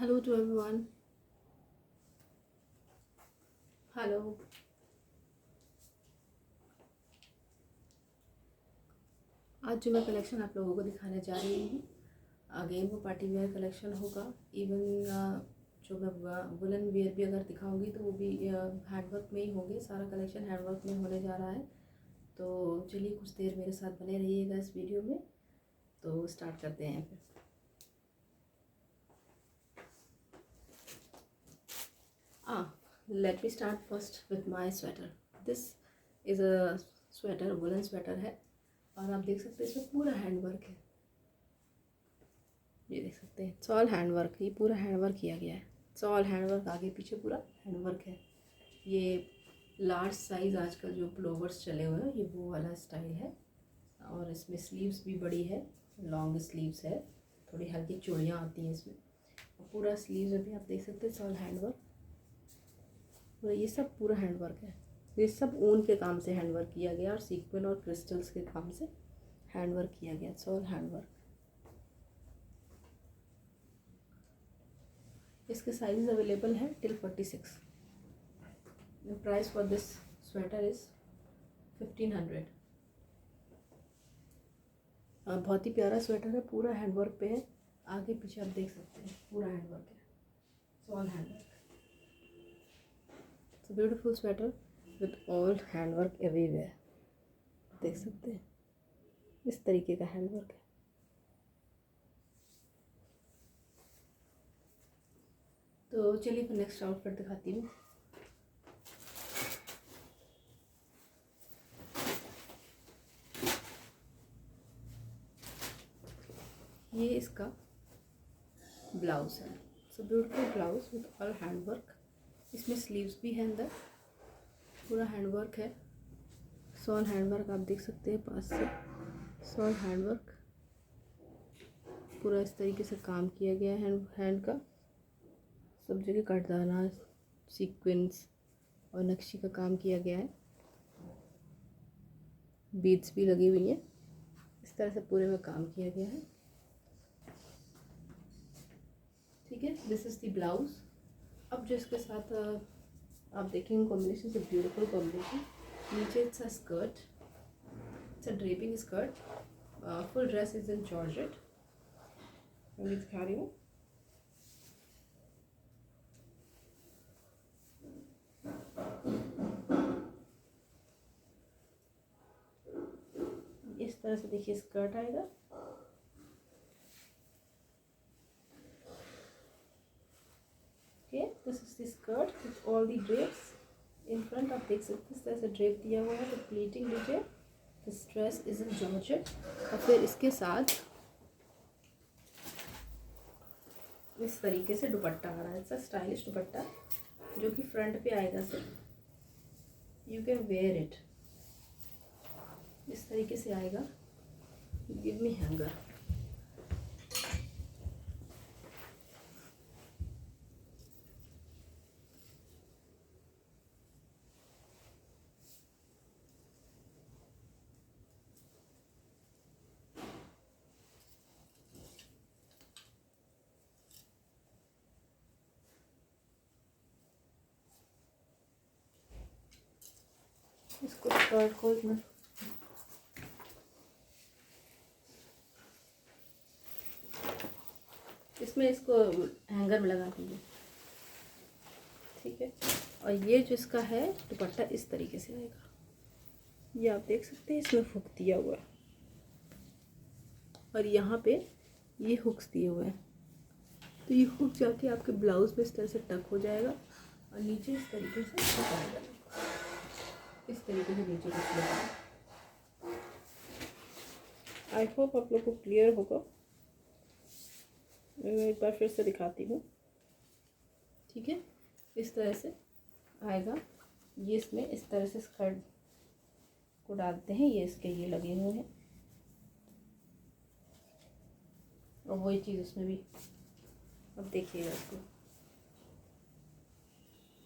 Hello to everyone. Hello. आज जो मैं कलेक्शन आप लोगों को दिखाने जा रही हूँ अगेन वो पार्टी वेयर कलेक्शन होगा। इवन जो मैं वुलन वेयर भी अगर दिखाऊंगी तो वो भी हैंडवर्क में ही होंगे। सारा कलेक्शन हैंडवर्क में होने जा रहा है। तो चलिए कुछ देर मेरे साथ बने रहिएगा इस वीडियो में। तो स्टार्ट करते हैं फिर। Let me start first with my sweater. This is a sweater, woollen sweater है और आप देख सकते हैं इसमें पूरा हैंडवर्क है। ये देख सकते हैं इट्स ऑल हैंडवर्क। ये पूरा हैंडवर्क किया गया है। इट्स ऑल हैंडवर्क, आगे पीछे पूरा हैंडवर्क है। ये लार्ज साइज़ आजकल जो ब्लोवर्स चले हुए हैं ये वो वाला स्टाइल है। और इसमें स्लीव्स भी बड़ी है, लॉन्ग स्लीव्स है, थोड़ी हल्की चूड़ियाँ आती हैं इसमें। और पूरा स्लीव्स में भी आप देख सकते हैं इट्स ऑल हैंडवर्क। पूरा ये सब पूरा हैंडवर्क है। ये सब ऊन के काम से हैंडवर्क किया गया और सीक्वेंस और क्रिस्टल्स के काम से हैंडवर्क किया गया। It's all handwork. इसके साइज अवेलेबल है till 46। The price for this sweater is 1500। बहुत ही प्यारा स्वेटर है, पूरा हैंडवर्क पे है। आगे पीछे आप देख सकते हैं पूरा हैंडवर्क है। It's all handwork. It's a beautiful sweater with all handwork everywhere. देख सकते हैं इस तरीके का हैंडवर्क है। तो चलिए फिर नेक्स्ट आउटफिट दिखाती हूँ। ये इसका ब्लाउज है। So beautiful blouse with all handwork. इसमें स्लीव्स भी है, अंदर पूरा हैंडवर्क है। सॉल हैंडवर्क आप देख सकते हैं पास से। सॉल हैंडवर्क पूरा इस तरीके से काम किया गया है। हैंड का सब जगह कटदाना, सीक्वेंस और नक्शी का काम किया गया है। बीड्स भी लगी हुई हैं। इस तरह से पूरे में काम किया गया है। ठीक है, दिस इज़ द ब्लाउज। अब जो इसके साथ आप देखेंगे कॉम्बिनेशन, इज ब्यूटीफुल कॉम्बिनेशन। नीचे it's a skirt, it's a draping skirt. Full dress is in georgette. मैं दिखा रही हूँ। इस तरह से देखिए स्कर्ट आएगा। This is the skirt with all the drapes in front. आप देख सकते हैं इस तरह से ड्रेप दिया हुआ है। तो प्लीटिंग लीजिए। This dress is in georgette. और फिर इसके साथ इस तरीके से दुपट्टा आ रहा है। इट्स अ स्टाइलिश दुपट्टा जो कि फ्रंट पे आएगा। सिर्फ यू कैन वेयर इट। इस तरीके से आएगा। Give me hanger. इसको स्कर्ट को इसमें इसको हैंगर में लगा दीजिए। ठीक है। और ये जो इसका है दुपट्टा इस तरीके से आएगा। ये आप देख सकते हैं इसमें हुक दिया हुआ है और यहाँ पे ये हुक्स दिए हुए हैं। तो ये हुक जाके आपके ब्लाउज पे इस तरह से टक हो जाएगा और नीचे इस तरीके से हुक आएगा। इस तरीके से नीचे कुछ लगा। आई होप आप लोग को क्लियर होगा। मैं एक बार फिर से दिखाती हूँ। ठीक है, इस तरह से आएगा। ये इसमें इस तरह से स्कर्ट को डालते हैं। ये इसके ये लगे हुए हैं और वही चीज़ उसमें भी। अब देखिएगा इसको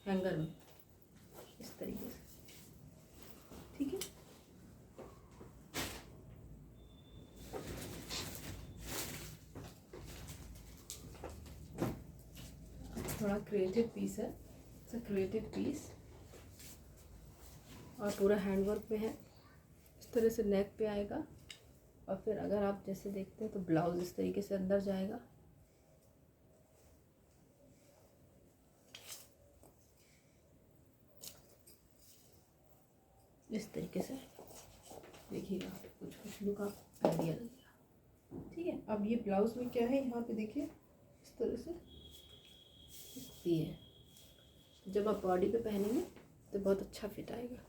हैंगर में इस तरीके से। ठीक है, थोड़ा क्रिएटिव पीस है, इट्स अ क्रिएटिव पीस और पूरा हैंडवर्क में है। इस तरह से नेक पे आएगा और फिर अगर आप जैसे देखते हैं तो ब्लाउज इस तरीके से अंदर जाएगा। इस तरीके से देखिएगा, कुछ कुछ लुक आप आइडिया लगेगा। ठीक है, अब ये ब्लाउज में क्या है, यहाँ पे देखिए इस तरह से ये है। जब आप बॉडी पे पहनेंगे तो बहुत अच्छा फिट आएगा।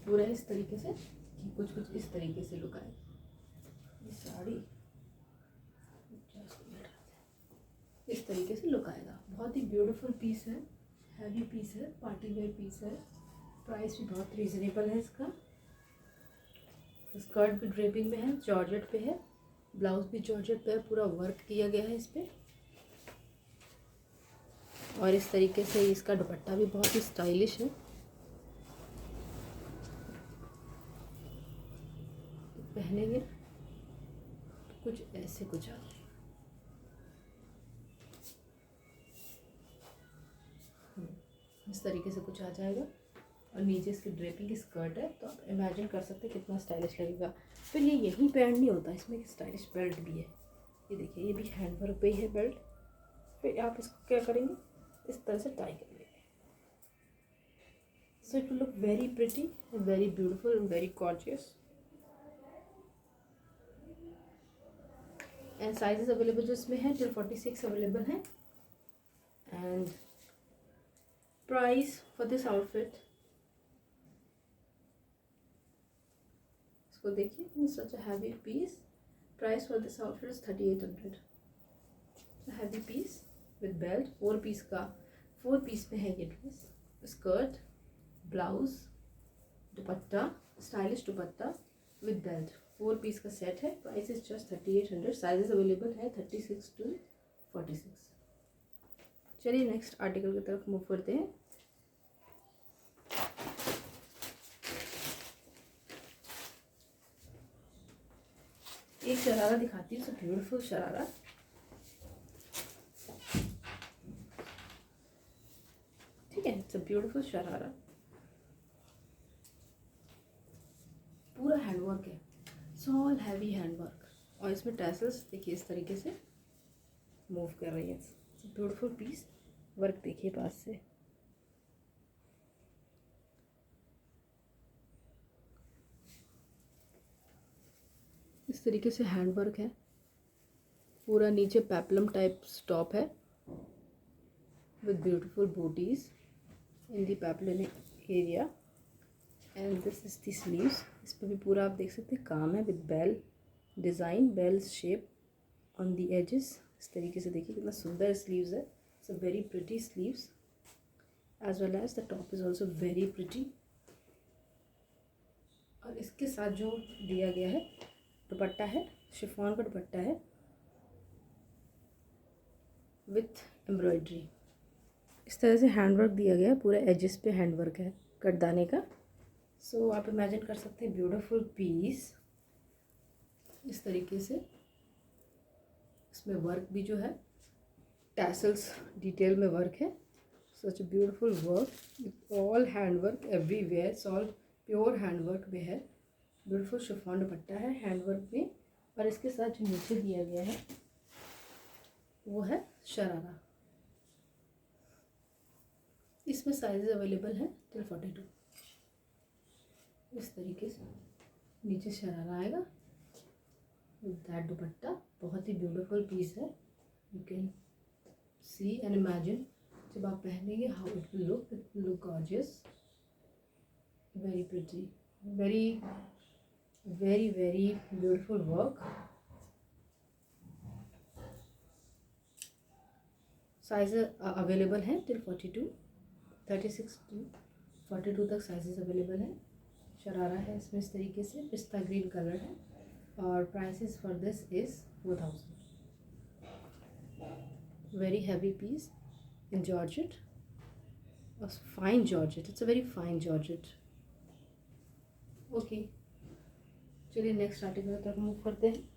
पूरा इस तरीके से कि कुछ कुछ इस तरीके से लुक आएगा। ये साड़ी इस तरीके से लुक आएगा। बहुत ही ब्यूटीफुल पीस है, हैवी पीस है, पार्टी वेयर पीस है। प्राइस भी बहुत रीजनेबल है इसका। स्कर्ट भी ड्रेपिंग में है, जॉर्जेट पे है, ब्लाउज भी जॉर्जेट पे है, पूरा वर्क किया गया है इस पे। और इस तरीके से इसका दुपट्टा भी बहुत ही स्टाइलिश है। पहनेंगे कुछ ऐसे कुछ आ जाएगा। इस तरीके से कुछ आ जाएगा और नीचे इसकी ड्रेपिंग की स्कर्ट है, तो आप इमेजिन कर सकते हैं कितना स्टाइलिश लगेगा। फिर ये यहीं पे एंड नहीं होता, इसमें एक स्टाइलिश बेल्ट भी है। ये देखिए, ये भी हैंडवर्क पे ही है बेल्ट। फिर आप इसको क्या करेंगे, इस तरह से टाई कर लेंगे। So it will look very pretty and very beautiful and very gorgeous. And sizes available जो इसमें है टिल 46 अवेलेबल है। And price for this outfit, इसको देखिए, such a heavy piece. Price for this outfit is 3800। Heavy piece with belt, 4 piece में है ये dress. Skirt, blouse, dupatta, stylish dupatta with belt, 4 piece का सेट है। Price is just 3800। Sizes available है 36 to 46। चलिए next article की तरफ मूव करते हैं। एक शरारा दिखाती हूँ, ब्यूटीफुल शरारा। ठीक है, इट्स अ ब्यूटीफुल शरारा, पूरा हैंडवर्क है, सॉल हैवी हैंडवर्क। और इसमें टैसल्स देखिए इस तरीके से मूव कर रही है। ब्यूटीफुल पीस, वर्क देखिए पास से। इस तरीके से हैंडवर्क है, पूरा नीचे पेप्लम टाइप स्टॉप है with beautiful booties in the peplum area. And this is the sleeves. इस पर भी पूरा आप देख सकते हैं काम है with bell design, bell shape on the edges. इस तरीके से देखिए कितना सुंदर स्लीव्स है। It's a very pretty sleeves as well as the top is also very pretty. और इसके साथ जो दिया गया है दुपट्टा है, शिफॉन का दुपट्टा है विथ एम्ब्रॉयडरी। इस तरह से हैंडवर्क दिया गया है, पूरे एजेस पे हैंडवर्क है कटदाने का। सो आप इमेजिन कर सकते हैं ब्यूटीफुल पीस इस तरीके से। इसमें वर्क भी जो है टैसल्स डिटेल में वर्क है। Such beautiful work, all handwork everywhere, all pure handwork में है। ब्यूटीफुल शिफॉन दुपट्टा है हैंडवर्क में। और इसके साथ जो नीचे दिया गया है वो है शरारा। इसमें साइजेस अवेलेबल है टिल 42। इस तरीके से नीचे शरारा आएगा विद दैट दुपट्टा। बहुत ही ब्यूटीफुल पीस है। You can see and imagine जब आप पहनेंगे how it will look gorgeous, very pretty, very very very beautiful work. Size available है टिल 42, 36 to 42 तक साइजेस अवेलेबल है। शरारा है इसमें इस तरीके से, पिस्ता ग्रीन कलर है। और prices for this is 4000। Very heavy piece in georgette, fine georgette, it's a very fine georgette. Okay, चलिए नेक्स्ट आर्टिकल की तरफ मूव करते हैं।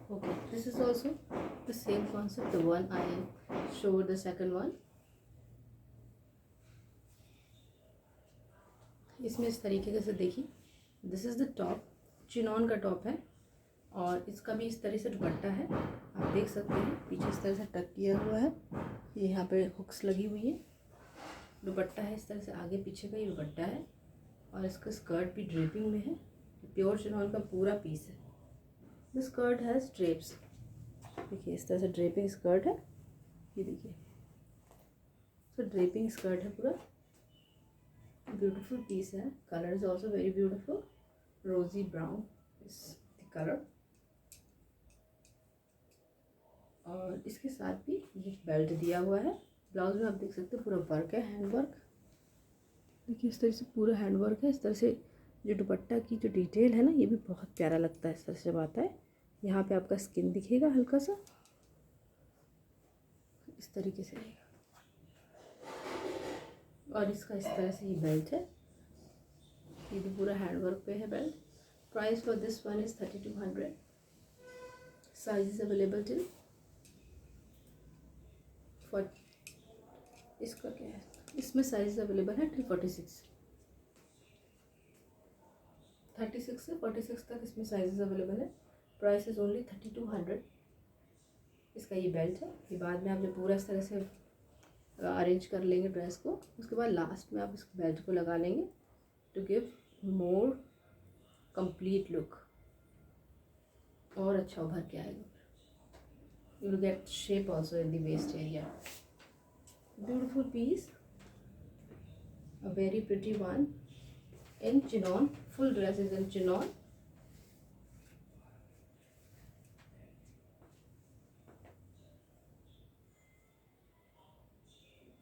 Okay, this is also the same concept, the one I showed, the second one. इसमें इस तरीके से देखिए, this is the top, chinon का टॉप है और इसका भी इस तरह से दुपट्टा है, आप देख सकते हैं। पीछे इस तरह से टक किया हुआ है, ये यहाँ पे हुक्स लगी हुई है, दुपट्टा है इस तरह से, आगे पीछे का ये दुपट्टा है और इसका स्कर्ट भी ड्रेपिंग में है। प्योर चिनॉन का पूरा पीस है। द स्कर्ट हैज़ ड्रेप्स, देखिए इस तरह से ड्रेपिंग स्कर्ट है, ये देखिए, तो ड्रेपिंग स्कर्ट है पूरा, ब्यूटीफुल पीस है। Colour is also very beautiful, रोजी ब्राउन इज द कलर। और इसके साथ भी ये बेल्ट दिया हुआ है। ब्लाउज में आप देख सकते हैं पूरा वर्क है, हैंड वर्क, देखिए इस तरह से पूरा हैंड वर्क है। इस तरह से जो दुपट्टा की जो डिटेल है ना, ये भी बहुत प्यारा लगता है इस तरह से जब आता है। यहाँ पे आपका स्किन दिखेगा हल्का सा, इस तरीके से रहेगा। और इसका इस तरह से ये बेल्ट है, ये भी पूरा हैंड वर्क पे है belt. Price for this one is 3200। Size is available till for, इसका क्या है, इसमें साइज अवेलेबल है टिल 46, 36 से 46 तक इसमें साइजेस अवेलेबल है। Price is only 3200। इसका ये बेल्ट है, ये बाद में आप जब पूरा इस तरह से अरेंज कर लेंगे ड्रेस को, उसके बाद लास्ट में आप इस बेल्ट को लगा लेंगे to give more complete look, और अच्छा उभर के आएगा। You will get shape also in the waist area. Beautiful piece, a very pretty one in chinon, full dress is in chinon.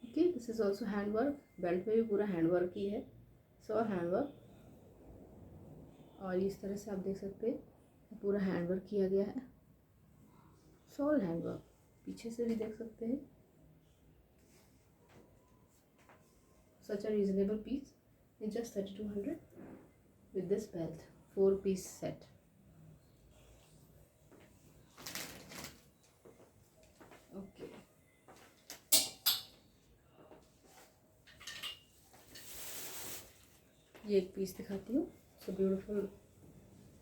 Okay, this is also hand work, belt में भी पूरा hand work ही है, सो hand work. और इस तरह से आप देख सकते हैं पूरा हैंड वर्क किया गया है, सॉल हैंड वर्क, पीछे से भी देख सकते हैं। Such a reasonable piece in just 3200 with this belt, 4-piece set. Okay, ये एक पीस दिखाती हूँ। सो ब्यूटीफुल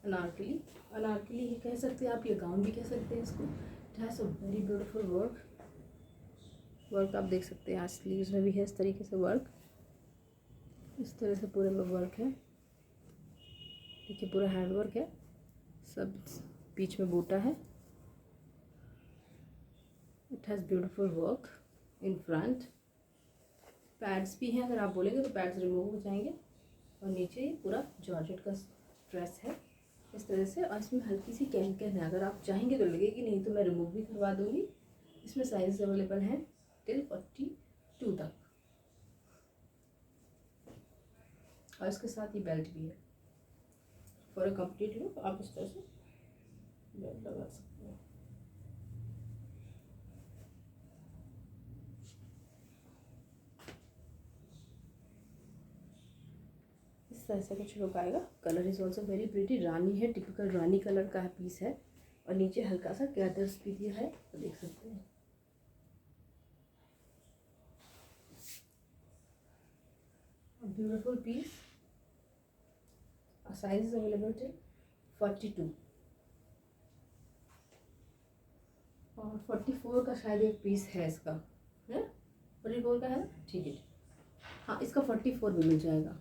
अनारकली, अनारकली ही कह सकते हैं आप, ये गाउन भी कह सकते हैं इसको। It has a very beautiful work, work आप देख सकते हैं, यहाँ स्लीव्स में भी है इस तरीके से वर्क, इस तरह से पूरे में वर्क है, देखिए पूरा हैंड वर्क है, सब बीच में बूटा है। It has beautiful work in front, pads भी हैं, अगर आप बोलेंगे तो पैड्स रिमूव हो जाएंगे। और नीचे ये पूरा जॉर्जेट का ड्रेस है इस तरह से, और इसमें हल्की सी कैन कैन है, अगर आप चाहेंगे तो लगेगी, नहीं तो मैं रिमूव भी करवा दूँगी। इसमें साइज अवेलेबल हैं टिल 42 तक, और इसके साथ ये बेल्ट भी है। फॉर अ कंप्लीट लुक आप इस तरह से बेल्ट लगा सकते हैं। इस तरह से कुछ लुक आएगा। Colour is also very pretty, रानी है, टिपिकल रानी कलर का पीस है, और नीचे हल्का सा गैदर्स भी दिया है, तो देख सकते हैं। Beautiful piece, size is available till 42, और 44 का शायद एक पीस है इसका, है 44 का है, ठीक है। हाँ, इसका 44 भी मिल जाएगा।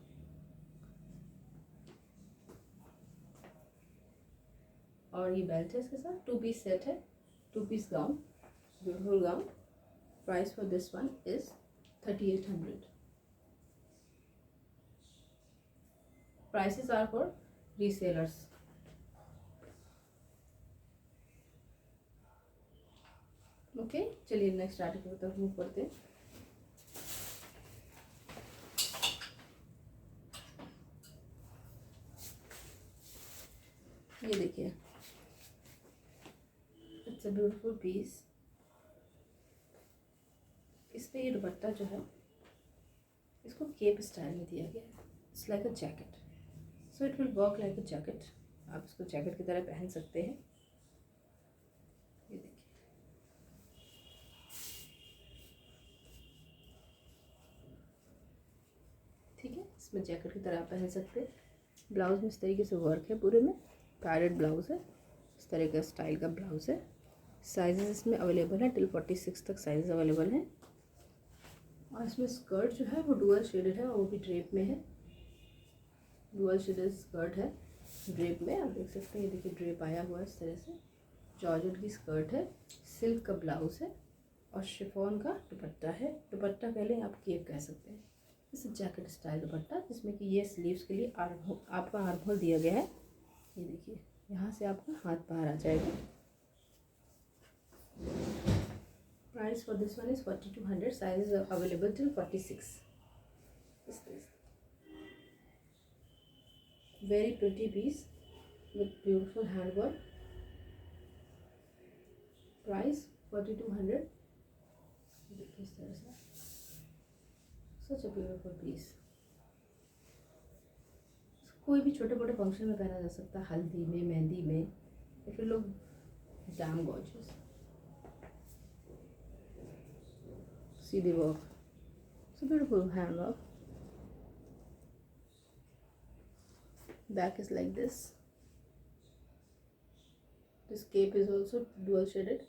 और ये बेल्ट है इसके साथ, 2-piece सेट है, 2-piece gown, beautiful gown. Price for this one is 3800। Prices are for resellers. Okay, चलिए नेक्स्ट आर्टिकल की तरफ मूव करते हैं। ये देखिए, इट्स अ ब्यूटीफुल पीस। इस पे ये दुपट्टा जो है इसको केप स्टाइल में दिया गया है, it's like a jacket, so it will work like a jacket. आप इसको जैकेट की तरह पहन सकते हैं। ये देखिए, ठीक है, इसमें जैकेट की तरह आप पहन सकते हैं। ब्लाउज में इस तरीके से वर्क है, पूरे में पैडेड ब्लाउज है, इस तरह का स्टाइल का ब्लाउज है। साइजेस इसमें अवेलेबल है, टिल 46 तक साइज अवेलेबल है। और इसमें स्कर्ट जो है वो डुअल शेडेड है और वो भी ड्रेप में है। डुअल शेडेड स्कर्ट है ड्रेप में, आप देख सकते हैं। ये देखिए ड्रेप आया हुआ है इस तरह से। जॉर्जेट की स्कर्ट है, सिल्क का ब्लाउज है और शिफॉन का दुपट्टा है। दुपट्टा कह लें, आप केप कह सकते हैं। इस जैकेट स्टाइल दुपट्टा, जिसमें कि ये स्लीव्स के लिए आपका आर्म होल दिया गया है। ये देखिए, यहाँ से आपका हाथ बाहर आ जाएगा। Price for this one is 4200, size is available till 46। Very pretty piece with beautiful hand work. Price 4200। देखिए इस तरह से, सच अ ब्यूटिफुल पीस। कोई भी छोटे मोटे फंक्शन में पहना जा सकता है, हल्दी में, मेहंदी में। It will look dam gorgeous. See the work. It's a beautiful hand work. Back is like this. This cape is also dual shaded.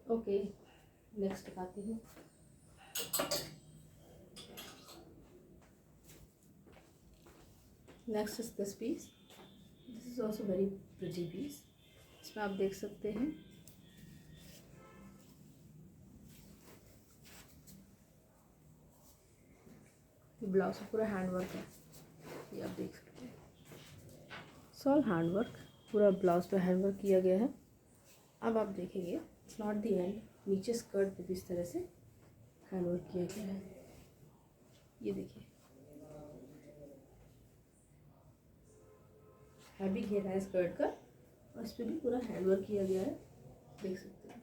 Okay, next दिखाती हूँ। Next is this piece. This is also very pretty piece. इसमें आप देख सकते हैं blouse पूरा hand work है, ये आप देख सकते हैं। सॉल हैंड वर्क, पूरा ब्लाउज पे हैंड वर्क किया गया है। अब आप देखेंगे, इट्स नॉट द एंड। नीचे स्कर्ट पे भी इस तरह से हैंड वर्क किया गया है। ये देखिए, हैवी घेरा है स्कर्ट का और इस पर भी पूरा हैंड वर्क किया गया है, देख सकते हैं।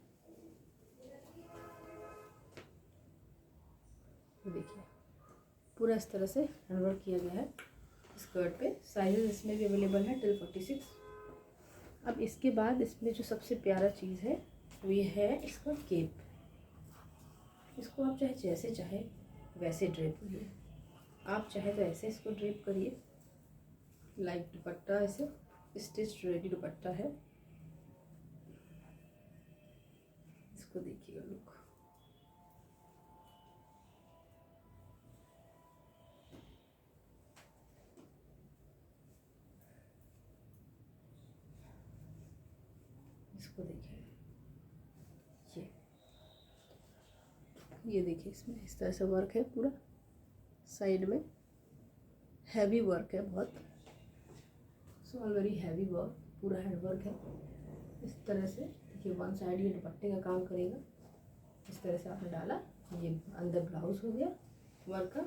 देखिए पूरा इस तरह से हैंड वर्क किया गया है स्कर्ट पे। साइजेस इसमें भी अवेलेबल है टिल 46। अब इसके बाद इसमें जो सबसे प्यारा चीज़ है वो ये है इसका केप। इसको आप चाहे जैसे चाहे वैसे ड्रेप करिए। आप चाहे तो ऐसे इसको ड्रेप करिए, लाइक दुपट्टा ऐसे स्टिच रेडी दुपट्टा है। इसको देखिएगा लुक, इसको देखिए, ये देखिए, इसमें इस तरह से वर्क है पूरा। साइड में हैवी वर्क है बहुत, so all very heavy work, पूरा हैंड वर्क है इस तरह से। देखिए वन साइड ये दुपट्टे का काम करेगा। इस तरह से आपने डाला, ये अंदर ब्लाउज हो गया वर्क का,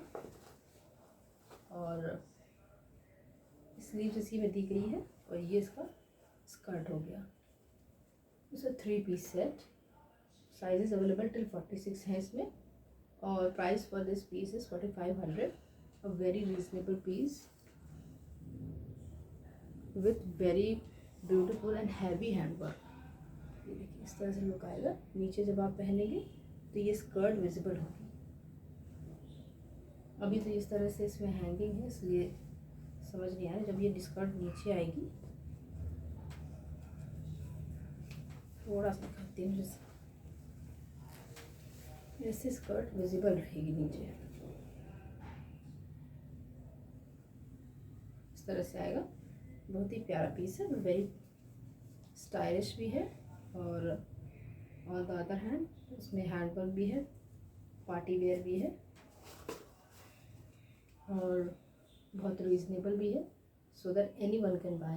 और स्लीव्स इसी में दी गई है, और ये इसका स्कर्ट हो गया। It's 3 piece set. Sizes available till 46 है इसमें, और price for this piece is 4500। A very reasonable piece with very beautiful and heavy hand work. ये देखिए इस तरह से लुक आएगा। नीचे जब आप पहनेंगे तो ये स्कर्ट विजिबल होगी। अभी तो इस तरह से इसमें हैंगिंग है, इसलिए समझ नहीं आ रहा। जब ये स्कर्ट नीचे आएगी, थोड़ा सा दिखाती हूँ जैसे, ऐसे स्कर्ट विजिबल रहेगी नीचे, इस तरह से आएगा। बहुत ही प्यारा पीस है, वेरी स्टाइलिश भी है। और ऑन द अदर हैंड इसमें हैंड वर्क भी है, पार्टी वेयर भी है, और बहुत रीजनेबल भी है, so that any one can buy.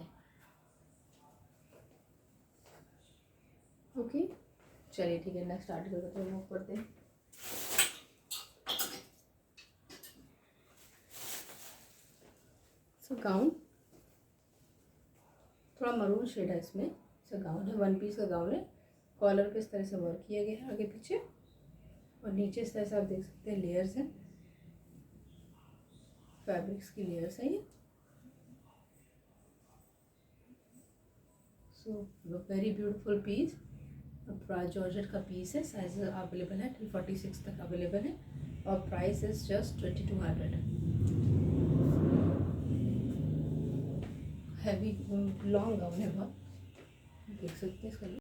Okay, चलिए ठीक है, नेक्स्ट आर्टिकल को मूव करते हैं। सो गाउन, थोड़ा मरून शेड है इसमें। सो गाउन है, वन पीस का गाउन है। कॉलर पे इस तरह से वर्क किया गया है आगे पीछे, और नीचे इस तरह से आप देख सकते हैं लेयर्स हैं। फैब्रिक्स की लेयर्स है ये। So very beautiful piece, georgette का पीस है। साइज अवेलेबल है 346 तक अवेलेबल है और price is just 2200। Heavy long gown है बहुत, देख सकते हैं इसका।